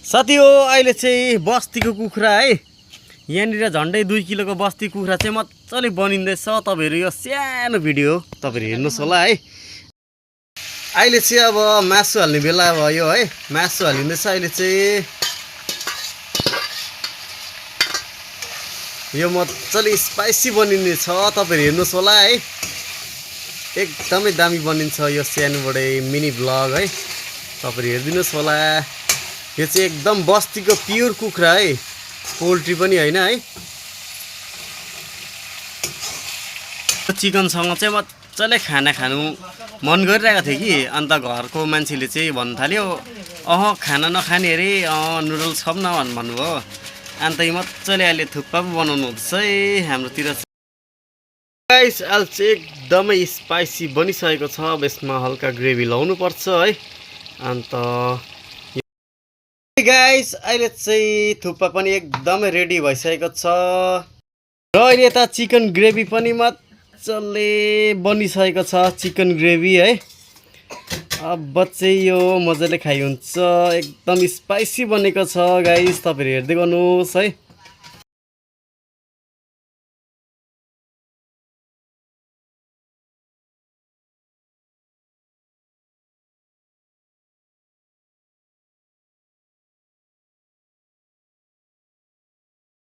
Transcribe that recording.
साथी हो अहिले चाहिँ बस्तीको कुखुरा है यहाँनिर झन्डै 2 किलोको बस्ती कुखुरा चाहिँ मजाले बनिँदैछ। तपाईहरु यो सानो भिडियो हो, तपाईहरु हेर्नुस् होला है। अहिले चाहिँ अब मासु हाल्ने बेला भयो है। मासु हालिँदैछ अहिले चाहिँ। यो मजाले स्पाइसी बनिने छ, तपाईहरु हेर्नुस् होला है। एकदमै दामी बनिन्छ यो सानोबडे मिनी भ्लग है, तपाईहरु हेर्दिनुस् होला। यो चाहिँ एकदम बस्तीको प्योर कुखुरा है, पोल्ट्री पनि हैन है। चिकनसँग चाहिँ मजाले खाना खानु मन गरिरहेको थियो कि अन्त घरको मान्छेले चाहिँ भन्न थाल्यो खाना नखाने अरे नुडल्स खाऊँ न भन्नुभयो। अन्त मजाले अहिले थुक्पा पनि बनाउनु हुँदैछ है हाम्रोतिर। गाइस अहिले चाहिँ एकदमै स्पाइसी बनिसकेको छ। अब यसमा हल्का ग्रेभी लाउनु पर्छ है। अन्त गाइस अहिले चाहिँ थुक्पा पनि एकदमै रेडी भइसकेको छ र अहिले यता चिकन ग्रेभी पनि मजाले बनिसकेको छ। चिकन ग्रेभी है, अब चाहिँ यो मजाले खाइ हुन्छ। एकदम स्पाइसी बनेको छ गाइस, तपाईहरु हेर्दै गर्नुहोस् है।